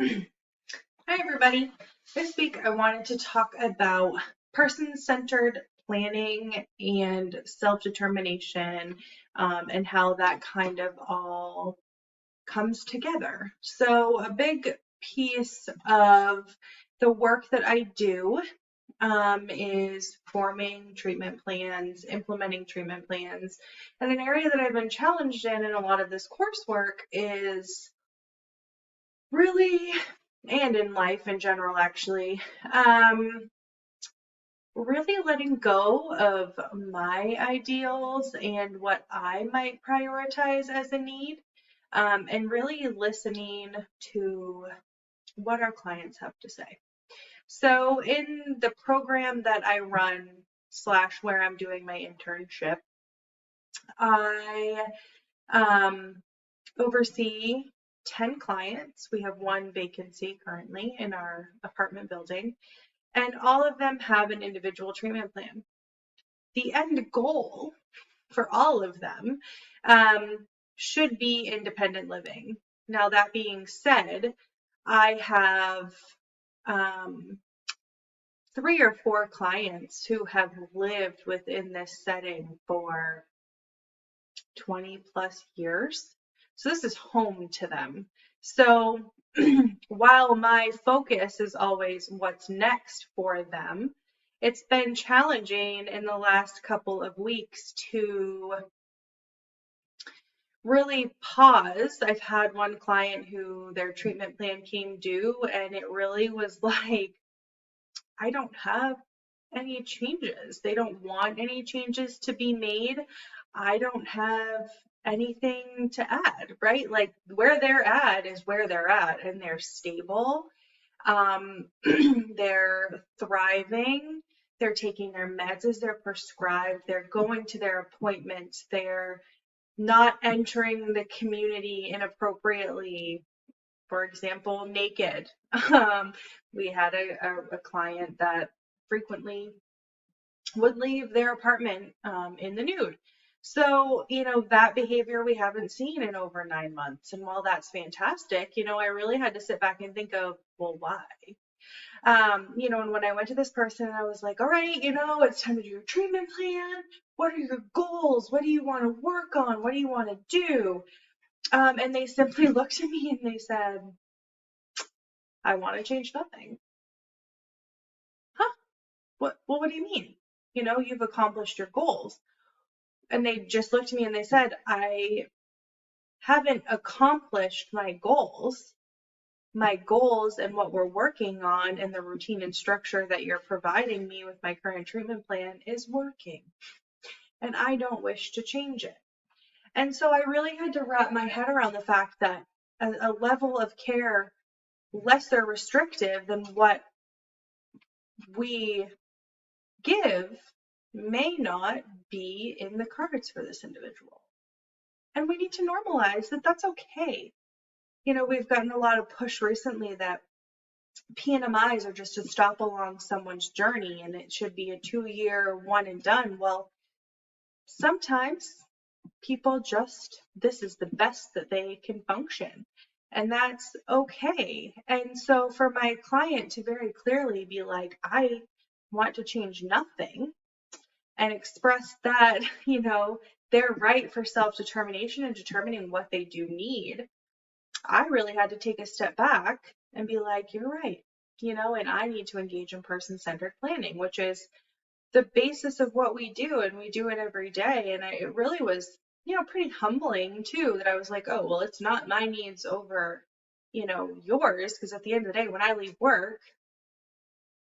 Hi, everybody. This week I wanted to talk about person-centered planning and self-determination and how that kind of all comes together. So, a big piece of the work that I do is forming treatment plans, implementing treatment plans. And an area that I've been challenged in a lot of this coursework is really, and in life in general, actually, really letting go of my ideals and what I might prioritize as a need, and really listening to what our clients have to say. So, in the program that I run, slash, where I'm doing my internship, I oversee 10 clients. We have one vacancy currently in our apartment building, and all of them have an individual treatment plan. The end goal for all of them should be independent living. Now, that being said, I have 3 or 4 clients who have lived within this setting for 20 plus years. So this is home to them. So while my focus is always what's next for them, it's been challenging in the last couple of weeks to really pause. I've had one client who their treatment plan came due, and it really was like, I don't have any changes. They don't want any changes to be made. I don't have anything to add, right? Like where they're at is where they're at, and they're stable. They're thriving. They're taking their meds as they're prescribed. They're going to their appointments. They're not entering the community inappropriately. For example, naked. We had a client that frequently would leave their apartment in the nude. So, that behavior we haven't seen in over 9 months. And while that's fantastic, I really had to sit back and think of, well, why? And when I went to this person, I was like, all right, it's time to do your treatment plan. What are your goals? What do you want to work on? What do you want to do? And they simply looked at me and they said, I want to change nothing. Huh? What do you mean? You've accomplished your goals. And they just looked at me and they said, I haven't accomplished my goals. My goals and what we're working on and the routine and structure that you're providing me with my current treatment plan is working. And I don't wish to change it. And so I really had to wrap my head around the fact that a level of care lesser restrictive than what we give may not be in the cards for this individual. And we need to normalize that that's okay. We've gotten a lot of push recently that PNMIs are just to stop along someone's journey and it should be a 2-year one and done. Well, sometimes people this is the best that they can function. And that's okay. And so for my client to very clearly be like, I want to change nothing, and express that, they're right for self-determination and determining what they do need, I really had to take a step back and be like, you're right, and I need to engage in person-centered planning, which is the basis of what we do, and we do it every day. And it really was, pretty humbling too, that I was like, oh, well, it's not my needs over, yours, because at the end of the day, when I leave work,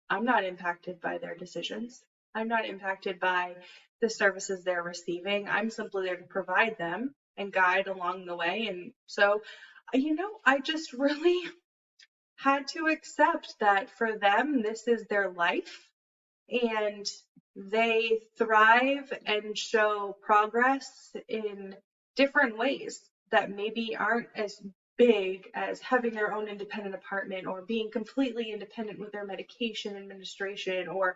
I'm not impacted by their decisions. I'm not impacted by the services they're receiving. I'm simply there to provide them and guide along the way. And so, I just really had to accept that for them, this is their life, and they thrive and show progress in different ways that maybe aren't as big as having their own independent apartment or being completely independent with their medication administration or,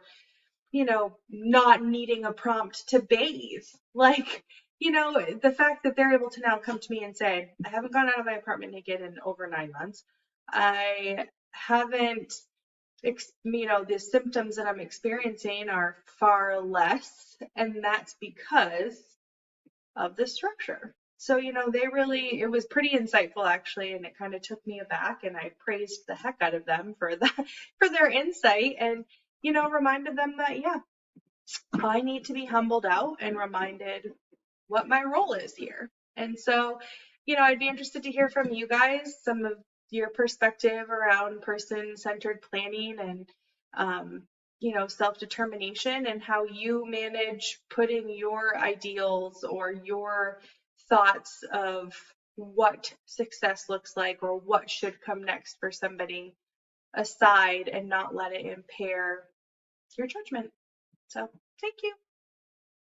not needing a prompt to bathe. Like, the fact that they're able to now come to me and say, I haven't gone out of my apartment naked in over 9 months. I haven't, the symptoms that I'm experiencing are far less, and that's because of the structure. So, it was pretty insightful actually, and it kind of took me aback, and I praised the heck out of them for that, for their insight, and, reminded them that, yeah, I need to be humbled out and reminded what my role is here. And so, I'd be interested to hear from you guys some of your perspective around person-centered planning and, self-determination, and how you manage putting your ideals or your thoughts of what success looks like or what should come next for somebody aside and not let it impair your judgment. So, thank you.